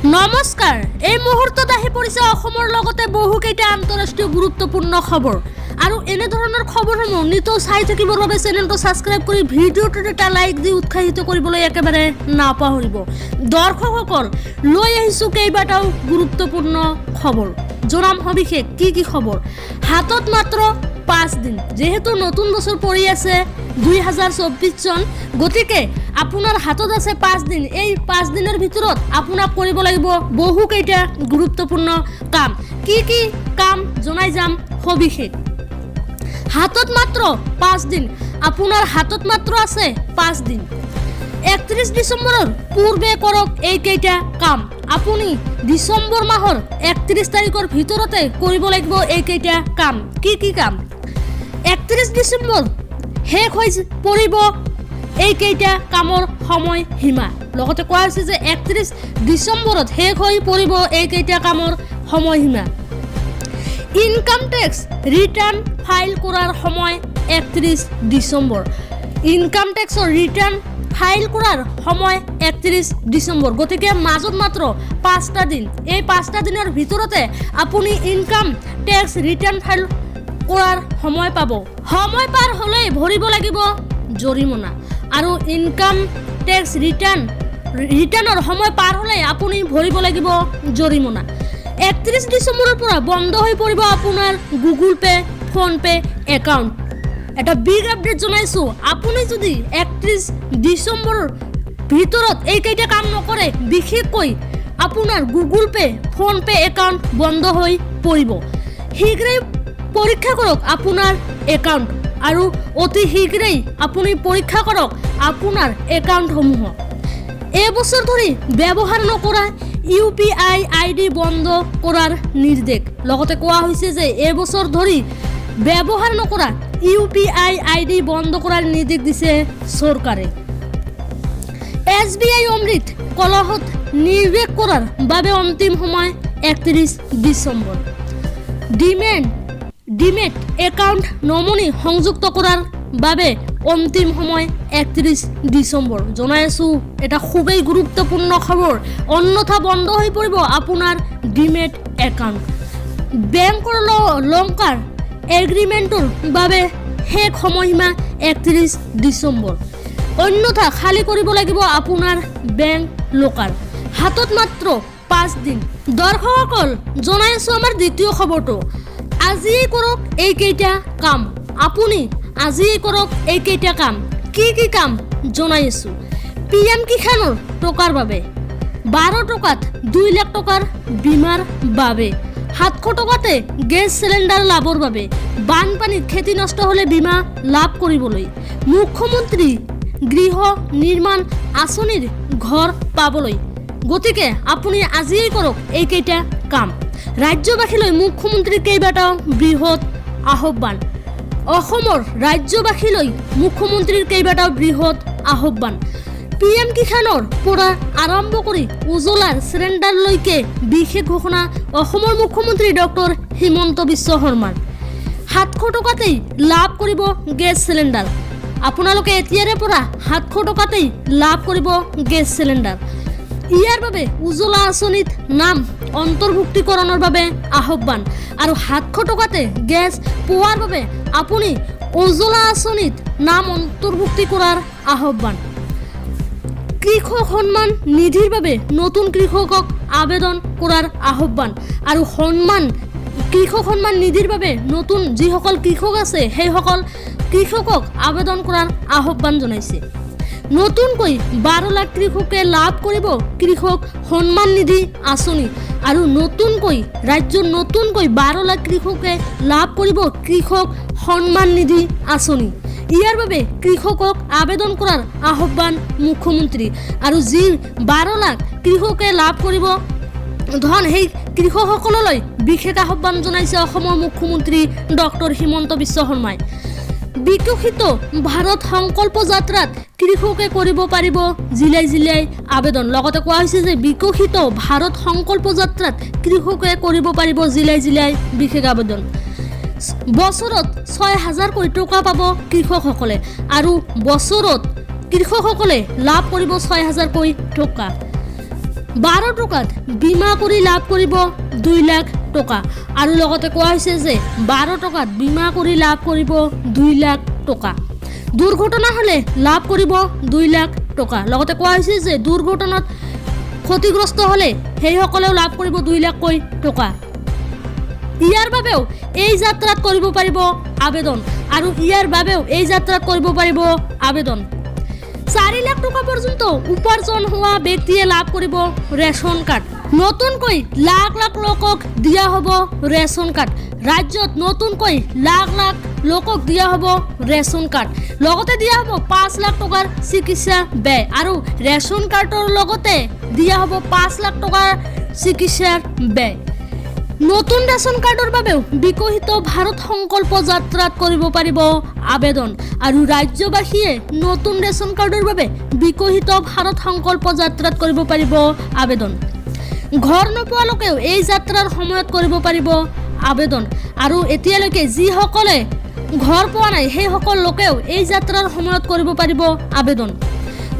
নমস্কাৰ এই মুহূৰ্তত আহি পৰিছে অসমৰ লগতে বহুকেইটা আন্তঃৰাষ্ট্ৰীয় গুৰুত্বপূৰ্ণ খবৰ আৰু এনে ধৰণৰ খবৰসমূহ নিতৌ চাই থাকিবৰ বাবে চেনেলটো সাবস্ক্ৰাইব কৰি ভিডিঅ'টোত এটা লাইক দি উৎসাহিত কৰিবলৈ একেবাৰে নাপাহৰিব দৰ্শকসকল লৈ আহিছো কেইবাটাও গুৰুত্বপূৰ্ণ খবৰ জনাম সবিশেষ কি খবৰ হাতত মাত্ৰ 5 দিন যেহেতু নতুন বছৰ পৰি আছে 2024 চন গতিকে আপোনাৰ হাতত আছে 5 দিন এই 5 দিনৰ ভিতৰত আপোনাক কৰিব লাগিব বহুকেইটা গুৰুত্বপূৰ্ণ কাম কি কাম জনাই যাম সবিশেষ হাতত মাত্ৰ 5 দিন আপোনাৰ হাতত মাত্ৰ আছে 5 দিন 31 ডিসেম্বৰৰ পূৰ্বে কৰক এই কেইটা কাম আপুনি ডিসেম্বৰ মাহৰ 31 তাৰিখৰ ভিতৰতে কৰিব লাগিব এই কেইটা কাম কি কাম 31 ডিসেম্বৰ শেষ হৈ পৰিব এই কেইটা কামৰ সময় সীমা লগতে কোৱা হৈছে যে 31 ডিসেম্বৰত শেষ হৈ পৰিব এই কেইটা কামৰ সময় সীমা ইনকাম টেক্স ৰিটাৰ্ণ ফাইল কৰাৰ সময় 31 ডিসেম্বৰ ইনকাম টেক্সৰ ৰিটাৰ্ণ ফাইল কৰাৰ সময় 31 ডিসেম্বৰ গতিকে মাজত মাত্ৰ 5টা দিন এই 5টা দিনৰ ভিতৰতে আপুনি ইনকাম টেক্স ৰিটাৰ্ণ ফাইল কৰাৰ সময় পাব সময় পাৰ হলে ভৰিব লাগিব জৰিমনা আৰু ইনকাম টেক্স ৰিটাৰ্ণৰ সময় পাৰ হলে আপুনি ভৰিব লাগিব জৰিমনা 31 ডিসেম্বৰৰ পৰা বন্ধ হৈ পৰিব আপোনাৰ Google pay phone pay account এটা বিগ আপডেট জনাইছো আপুনি যদি 31 ডিসেম্বৰৰ ভিতৰত এই কেইটা কাম নকৰে বিশেষকৈ আপোনাৰ Google pay phone pay account বন্ধ হৈ পৰিব শীঘ্ৰেই পৰীক্ষা কৰক আপোনাৰ একাউণ্ট আৰু অতি শীঘ্ৰেই আপুনি পৰীক্ষা কৰক আপোনাৰ একাউণ্টসমূহ এবছৰ ধৰি ব্যৱহাৰ নকৰা ইউপিআই আইডি বন্ধ কৰাৰ নিৰ্দেশ লগতে কোৱা হৈছে যে এবছৰ ধৰি ব্যৱহাৰ নকৰা ইউপিআই আইডি বন্ধ কৰাৰ নিৰ্দেশ দিছে চৰকাৰে এছবিআই অমৃত কলহত নিৰ্বেশ কৰাৰ বাবে অন্তিম সময় 31 ডিসেম্বৰ ডিমেট একাউণ্ট নমুনি সংযুক্ত কৰাৰ বাবে অন্তিম সময় 31 ডিসেম্বৰ জনাই আছো এটা খুবেই গুৰুত্বপূৰ্ণ খবৰ অন্যথা বন্ধ হৈ পৰিব আপোনাৰ ডিমেট একাউণ্ট বেংকৰ লংকাৰ এগ্ৰিমেণ্টৰ বাবে শেষ সময়সীমা 31 ডিসেম্বৰ অন্যথা খালি কৰিব লাগিব আপোনাৰ বেংক লকাৰ হাতত মাত্ৰ 5 দিন দৰ্শকসকল জনাই আছো আমাৰ দ্বিতীয় খবৰটো আজিয়ে কৰক এই কেইটা কাম আপুনি আজিয়ে কৰক এই কেইটা কাম কি কাম জনাই আছো পিএম কিষাণৰ টকাৰ বাবে 12 টকাত 2 লাখ টকাৰ বীমাৰ বাবে 700 টকাতে গেছ সিলিণ্ডাৰ লাভৰ বাবে বানপানীত খেতি নষ্ট হলে বীমা লাভ কৰিবলৈ মুখ্যমন্ত্ৰী গৃহ নিৰ্মাণ আঁচনিৰ ঘৰ পাবলৈ গতিকে আপুনি আজিয়ে কৰক এই কেইটা কাম ৰাজ্যবাসীলৈ মুখ্যমন্ত্ৰীৰ কেইবাটাও বৃহৎ আহ্বান অসমৰ ৰাজ্যবাসীলৈ মুখ্যমন্ত্ৰীৰ কেইবাটাও বৃহৎ আহ্বান পিএম কিষাণৰ পৰা আৰম্ভ কৰি উজ্বলাৰ চিলিণ্ডাৰলৈকে বিশেষ ঘোষণা অসমৰ মুখ্যমন্ত্ৰী ডক্টৰ হিমন্ত বিশ্ব শৰ্মাৰ 700 টকাতেই লাভ কৰিব গেছ চিলিণ্ডাৰ আপোনালোকে এতিয়াৰে পৰা 700 টকাতেই লাভ কৰিব গেছ চিলিণ্ডাৰ ইয়াৰ বাবে উজ্বলা আঁচনিত নাম অন্তৰ্ভুক্তিকৰণৰ বাবে আহ্বান আৰু 700 টকাতে গেছ পোৱাৰ বাবে আপুনি উজ্বলা আঁচনিত নাম অন্তৰ্ভুক্তি কৰাৰ আহ্বান কৃষক সন্মান নিধিৰ বাবে নতুন কৃষকক আবেদন কৰাৰ আহ্বান আৰু কৃষক সন্মান নিধিৰ বাবে নতুন যিসকল কৃষক আছে সেইসকল কৃষকক আবেদন কৰাৰ আহ্বান জনাইছে নতুনকৈ 12 লাখ কৃষকে লাভ কৰিব কৃষক সন্মান নিধি আঁচনি আৰু ৰাজ্যৰ নতুনকৈ 12 লাখ কৃষকে লাভ কৰিব কৃষক সন্মান নিধি আঁচনি ইয়াৰ বাবে কৃষকক আবেদন কৰাৰ আহ্বান মুখ্যমন্ত্ৰী আৰু যি 12 লাখ কৃষকে লাভ কৰিব ধন সেই কৃষকসকললৈ বিশেষ আহ্বান জনাইছে অসমৰ মুখ্যমন্ত্ৰী ডক্টৰ হিমন্ত বিশ্ব শৰ্মাই বিকশিত ভাৰত সংকল্প যাত্ৰাত কৃষকে কৰিব পাৰিব জিলাই আবেদন লগতে কোৱা হৈছে যে বিকশিত ভাৰত সংকল্প যাত্ৰাত কৃষকে কৰিব পাৰিব জিলাই বিশেষ আবেদন বছৰত 6000 কোটি টকা পাব কৃষকসকলে আৰু বছৰত কৃষকসকলে লাভ কৰিব 6000 কোটি টকা 12 টকাত বীমা কৰি লাভ কৰিব 2 লাখ টকা আৰু লগতে কোৱা হৈছে যে 12 টকাত বীমা কৰি লাভ কৰিব 2 লাখ টকা। দুৰ্ঘটনা হলে লাভ কৰিব 2 লাখ টকা। লগতে কোৱা হৈছে যে দুৰ্ঘটনাত ক্ষতিগ্ৰস্ত হলে সেইসকলেও লাভ কৰিব 2 লাখ টকা। ইয়াৰ বাবেও এই যাত্ৰাত কৰিব পাৰিব আবেদন আৰু ইয়াৰ বাবেও এই যাত্ৰাত কৰিব পাৰিব আবেদন। 4 লাখ টকা পৰ্যন্ত উপাৰ্জন হোৱা ব্যক্তিয়ে লাভ কৰিব ৰেচন কাৰ্ড। নতুনকৈ লাখ লাখ লোকক দিয়া হ'ব ৰেচন কাৰ্ড। ৰাজ্যত নতুনকৈ লাখ লাখ লোকক দিয়া হ'ব ৰেচন কাৰ্ড। লগতে দিয়া হ'ব 5 লাখ টকাৰ চিকিৎসা ব্যয় আৰু ৰেচন কাৰ্ডৰ লগতে দিয়া হ'ব 5 লাখ টকাৰ চিকিৎসাৰ ব্যয়। নতুন ৰেচন কাৰ্ডৰ বাবেও বিকশিত ভাৰত সংকল্প যাত্ৰাত কৰিব পাৰিব আবেদন আৰু ৰাজ্যবাসীয়ে নতুন ৰেচন কাৰ্ডৰ বাবে বিকশিত ভাৰত সংকল্প যাত্ৰাত কৰিব পাৰিব আবেদন। ঘৰ নোপোৱা লোকেও এই যাত্ৰাৰ সময়ত কৰিব পাৰিব আবেদন আৰু এতিয়ালৈকে যিসকলে ঘৰ পোৱা নাই সেইসকল লোকেও এই যাত্ৰাৰ সময়ত কৰিব পাৰিব আবেদন।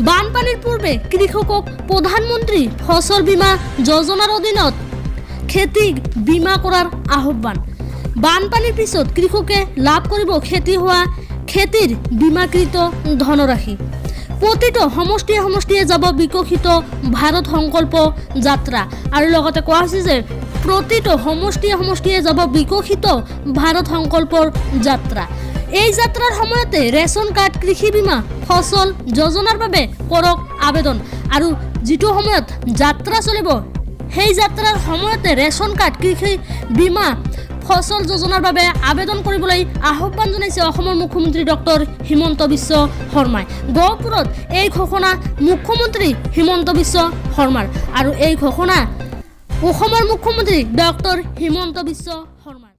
বানপানীৰ পূৰ্বে কৃষকক প্ৰধানমন্ত্ৰী ফসল বীমা যোজনাৰ অধীনত খেতি বীমা কৰাৰ আহ্বান। বানপানীৰ পিছত কৃষকে লাভ কৰিব খেতি হোৱা খেতিৰ বীমাকৃত ধনৰাশি। প্ৰতিটো সমষ্টিয়ে যাব বিকশিত ভাৰত সংকল্প যাত্ৰা আৰু লগতে কোৱা হৈছে যে প্ৰতিটো সমষ্টিয়ে যাব বিকশিত ভাৰত সংকল্পৰ যাত্ৰা। এই যাত্ৰাৰ সময়তে ৰেচন কাৰ্ড কৃষি বীমা ফসল যোজনাৰ বাবে কৰক আবেদন আৰু যিটো সময়ত যাত্ৰা চলিব সেই যাত্ৰাৰ সময়তে ৰেচন কাৰ্ড কৃষি বীমা ফসল যোজনাৰ বাবে আবেদন কৰিবলৈ আহ্বান জনাইছে অসমৰ মুখ্যমন্ত্ৰী ডক্টৰ হিমন্ত বিশ্ব শৰ্মাই। গহপুৰত এই ঘোষণা মুখ্যমন্ত্ৰী হিমন্ত বিশ্ব শৰ্মাৰ আৰু এই ঘোষণা অসমৰ মুখ্যমন্ত্ৰী ডক্টৰ হিমন্ত বিশ্ব শৰ্মাৰ।